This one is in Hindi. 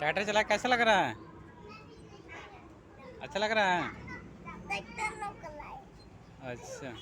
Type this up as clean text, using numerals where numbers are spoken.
ट्रैक्टर चला कैसा लग रहा है? अच्छा लग रहा है। अच्छा।